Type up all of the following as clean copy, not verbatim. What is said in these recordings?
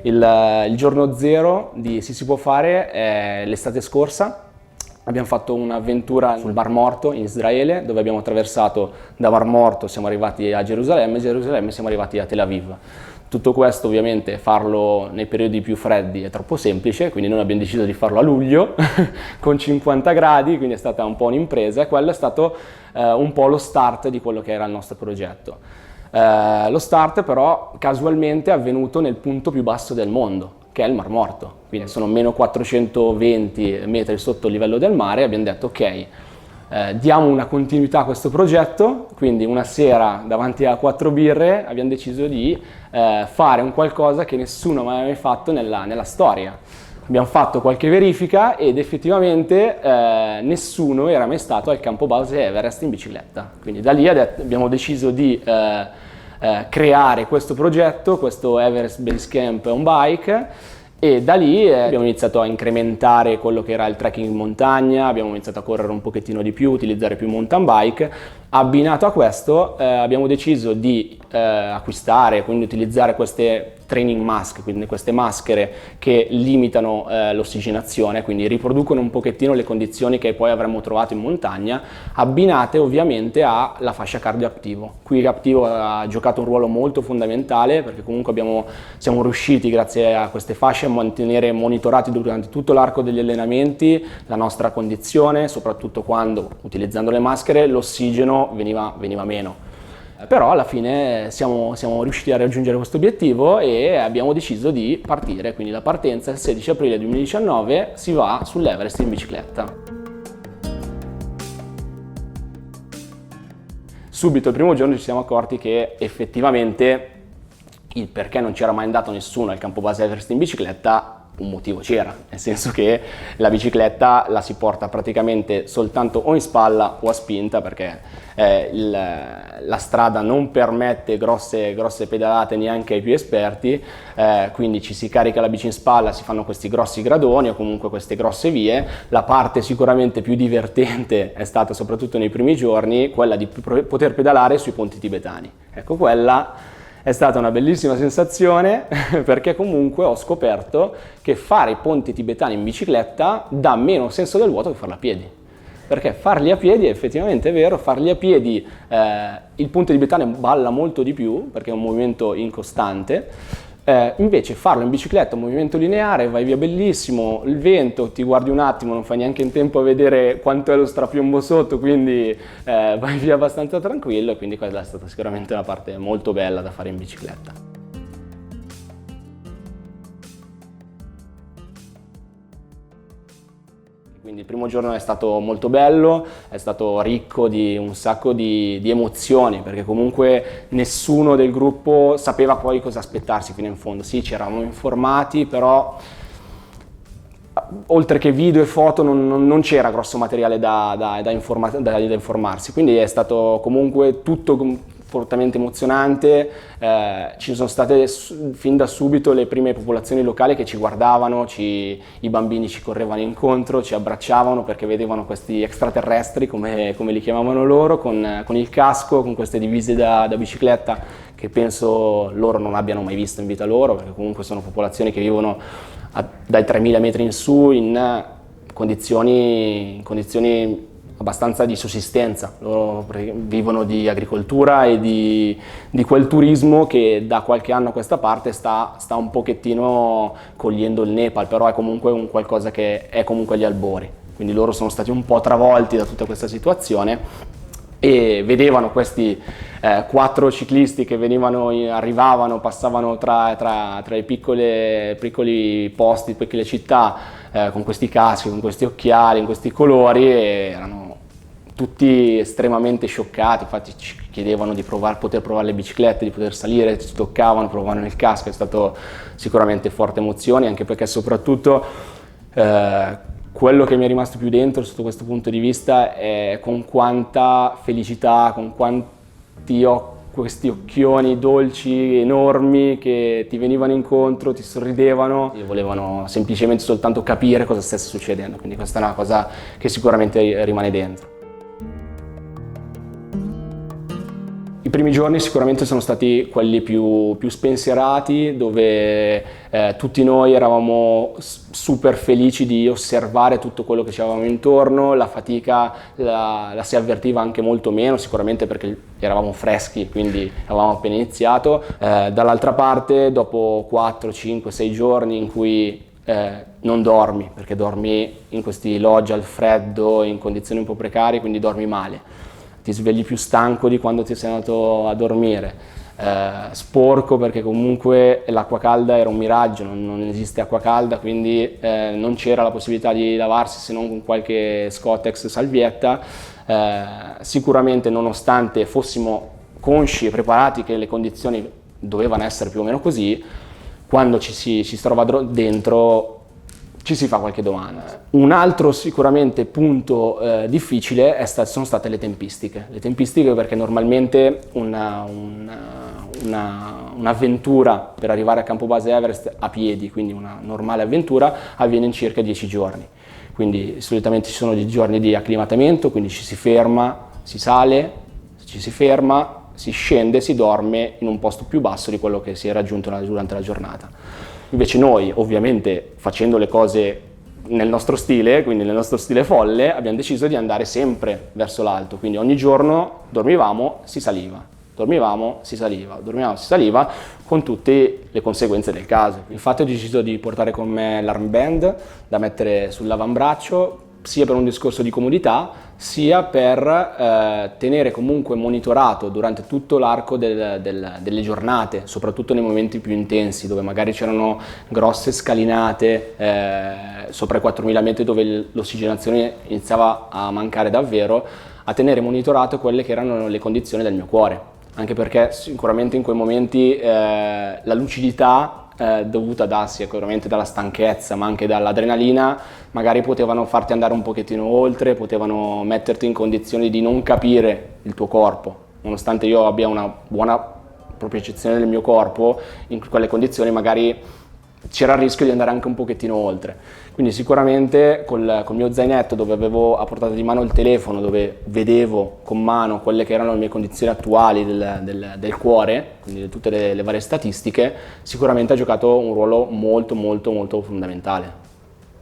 Il giorno zero di Si può fare è l'estate scorsa. Abbiamo fatto un'avventura sul Mar Morto in Israele, dove abbiamo attraversato da Mar Morto, siamo arrivati a Gerusalemme, siamo arrivati a Tel Aviv. Tutto questo ovviamente farlo nei periodi più freddi è troppo semplice, quindi noi abbiamo deciso di farlo a luglio con 50 gradi, quindi è stata un po' un'impresa, e quello è stato un po' lo start di quello che era il nostro progetto. Lo start però casualmente è avvenuto nel punto più basso del mondo, che è il Mar Morto, quindi sono meno 420 metri sotto il livello del mare. Abbiamo detto ok, diamo una continuità a questo progetto, quindi una sera davanti a 4 birre abbiamo deciso di fare un qualcosa che nessuno mai aveva fatto nella storia. Abbiamo fatto qualche verifica ed effettivamente nessuno era mai stato al campo base Everest in bicicletta, quindi da lì abbiamo deciso di creare questo progetto, questo Everest Base Camp on Bike, e da lì abbiamo iniziato a incrementare quello che era il trekking in montagna, abbiamo iniziato a correre un pochettino di più, utilizzare più mountain bike. Abbinato a questo abbiamo deciso di acquistare, quindi utilizzare queste training mask, quindi queste maschere che limitano l'ossigenazione, quindi riproducono un pochettino le condizioni che poi avremmo trovato in montagna, abbinate ovviamente alla fascia cardioattivo. Qui Captivo ha giocato un ruolo molto fondamentale, perché comunque siamo riusciti grazie a queste fasce a mantenere monitorati durante tutto l'arco degli allenamenti la nostra condizione, soprattutto quando utilizzando le maschere l'ossigeno veniva meno. Però alla fine siamo riusciti a raggiungere questo obiettivo e abbiamo deciso di partire, quindi la partenza il 16 aprile 2019 si va sull'Everest in bicicletta. Subito il primo giorno ci siamo accorti che effettivamente il perché non c'era mai andato nessuno al campo base Everest in bicicletta un motivo c'era, nel senso che la bicicletta la si porta praticamente soltanto o in spalla o a spinta, perché la strada non permette grosse pedalate neanche ai più esperti, quindi ci si carica la bici in spalla, si fanno questi grossi gradoni o comunque queste grosse vie. La parte sicuramente più divertente è stata soprattutto nei primi giorni quella di poter pedalare sui ponti tibetani. Ecco, quella è stata una bellissima sensazione, perché comunque ho scoperto che fare i ponti tibetani in bicicletta dà meno senso del vuoto che farlo a piedi. Perché farli a piedi, è effettivamente vero, farli a piedi il ponte tibetano balla molto di più, perché è un movimento incostante. Invece farlo in bicicletta, un movimento lineare, vai via bellissimo, il vento, ti guardi un attimo, non fai neanche in tempo a vedere quanto è lo strapiombo sotto, quindi vai via abbastanza tranquillo, e quindi quella è stata sicuramente una parte molto bella da fare in bicicletta. Quindi il primo giorno è stato molto bello, è stato ricco di un sacco di emozioni, perché comunque nessuno del gruppo sapeva poi cosa aspettarsi fino in fondo. Sì, ci eravamo informati, però oltre che video e foto non c'era grosso materiale da informarsi, quindi è stato comunque tutto fortemente emozionante. Ci sono state fin da subito le prime popolazioni locali che ci guardavano, i bambini ci correvano incontro, ci abbracciavano perché vedevano questi extraterrestri, come li chiamavano loro, con il casco, con queste divise da bicicletta che penso loro non abbiano mai visto in vita loro, perché comunque sono popolazioni che vivono dai 3000 metri in su in condizioni abbastanza di sussistenza. Loro vivono di agricoltura e di quel turismo che da qualche anno a questa parte sta un pochettino cogliendo il Nepal, però è comunque un qualcosa che è comunque agli albori, quindi loro sono stati un po' travolti da tutta questa situazione e vedevano questi 4 ciclisti che arrivavano, passavano tra i piccoli posti, piccole città, con questi caschi, con questi occhiali, in questi colori, e erano tutti estremamente scioccati. Infatti ci chiedevano di poter provare le biciclette, di poter salire, ci toccavano, provavano il casco. È stato sicuramente forte emozioni, anche perché soprattutto quello che mi è rimasto più dentro sotto questo punto di vista è con quanta felicità, con questi occhioni dolci, enormi, che ti venivano incontro, ti sorridevano e volevano semplicemente soltanto capire cosa stesse succedendo. Quindi questa è una cosa che sicuramente rimane dentro. I primi giorni sicuramente sono stati quelli più spensierati, dove tutti noi eravamo super felici di osservare tutto quello che ci avevamo intorno, la fatica la si avvertiva anche molto meno, sicuramente perché eravamo freschi, quindi avevamo appena iniziato. Dall'altra parte, dopo 4, 5, 6 giorni in cui non dormi, perché dormi in questi loggi al freddo, in condizioni un po' precarie, quindi dormi male. Ti svegli più stanco di quando ti sei andato a dormire, sporco perché comunque l'acqua calda era un miraggio, non esiste acqua calda, quindi non c'era la possibilità di lavarsi se non con qualche Scottex salvietta. Sicuramente, nonostante fossimo consci e preparati che le condizioni dovevano essere più o meno così, quando ci si trova dentro ci si fa qualche domanda. Un altro sicuramente punto difficile sono state le tempistiche. Le tempistiche, perché normalmente un'avventura per arrivare a campo base Everest a piedi, quindi una normale avventura, avviene in circa 10 giorni. Quindi solitamente ci sono 10 giorni di acclimatamento, quindi ci si ferma, si sale, ci si ferma, si scende, si dorme in un posto più basso di quello che si è raggiunto durante la giornata. Invece noi, ovviamente, facendo le cose nel nostro stile, quindi nel nostro stile folle, abbiamo deciso di andare sempre verso l'alto, quindi ogni giorno dormivamo, si saliva, dormivamo, si saliva, dormivamo, si saliva, con tutte le conseguenze del caso. Infatti ho deciso di portare con me l'armband da mettere sull'avambraccio, sia per un discorso di comodità, sia per tenere comunque monitorato durante tutto l'arco delle giornate, soprattutto nei momenti più intensi, dove magari c'erano grosse scalinate sopra i 4000 metri, dove l'ossigenazione iniziava a mancare davvero, a tenere monitorato quelle che erano le condizioni del mio cuore. Anche perché sicuramente in quei momenti la lucidità dovuta sicuramente dalla stanchezza, ma anche dall'adrenalina, magari potevano farti andare un pochettino oltre, potevano metterti in condizioni di non capire il tuo corpo. Nonostante io abbia una buona propriocezione del mio corpo, in quelle condizioni magari c'era il rischio di andare anche un pochettino oltre. Quindi sicuramente col mio zainetto, dove avevo a portata di mano il telefono, dove vedevo con mano quelle che erano le mie condizioni attuali del cuore, quindi di tutte le varie statistiche, sicuramente ha giocato un ruolo molto molto molto fondamentale.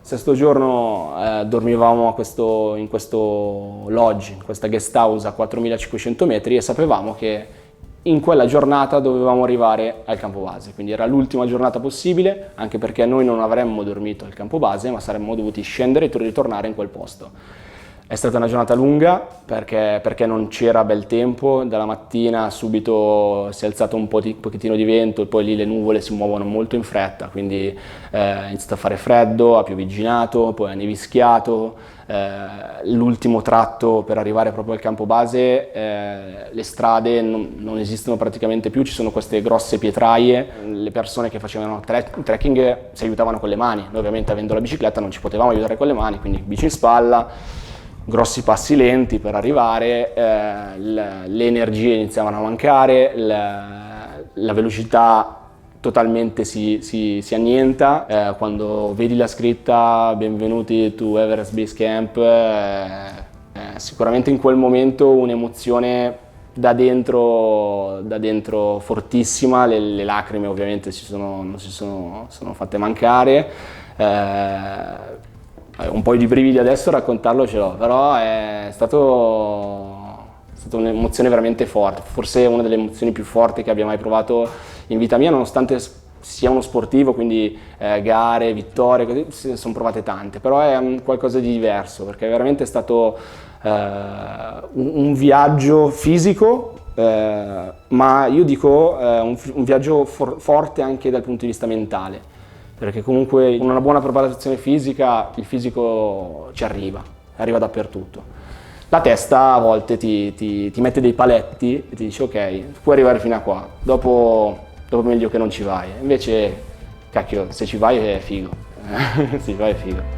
Sesto giorno dormivamo in questo lodge, in questa guest house a 4500 metri, e sapevamo che in quella giornata dovevamo arrivare al campo base, quindi era l'ultima giornata possibile, anche perché noi non avremmo dormito al campo base, ma saremmo dovuti scendere e ritornare in quel posto. È stata una giornata lunga perché non c'era bel tempo, dalla mattina subito si è alzato un pochettino di vento e poi lì le nuvole si muovono molto in fretta, quindi è iniziato a fare freddo, ha piovigginato, poi ha nevischiato. L'ultimo tratto per arrivare proprio al campo base, le strade non esistono praticamente più, ci sono queste grosse pietraie, le persone che facevano trekking si aiutavano con le mani, noi ovviamente avendo la bicicletta non ci potevamo aiutare con le mani, quindi bici in spalla, grossi passi lenti per arrivare, le energie iniziavano a mancare, la velocità totalmente si annienta. Quando vedi la scritta "Benvenuti to Everest Base Camp", sicuramente in quel momento un'emozione da dentro fortissima, le lacrime ovviamente non si sono fatte mancare. Un po' di brividi adesso a raccontarlo ce l'ho, però è stata un'emozione veramente forte, forse una delle emozioni più forti che abbia mai provato in vita mia, nonostante sia uno sportivo, quindi gare, vittorie, così, sono provate tante, però è qualcosa di diverso, perché è veramente stato un viaggio fisico, ma io dico un viaggio forte anche dal punto di vista mentale. Perché comunque con una buona preparazione fisica il fisico ci arriva dappertutto. La testa a volte ti mette dei paletti e ti dice ok, puoi arrivare fino a qua, dopo meglio che non ci vai. Invece, cacchio, se ci vai è figo, se ci vai è figo.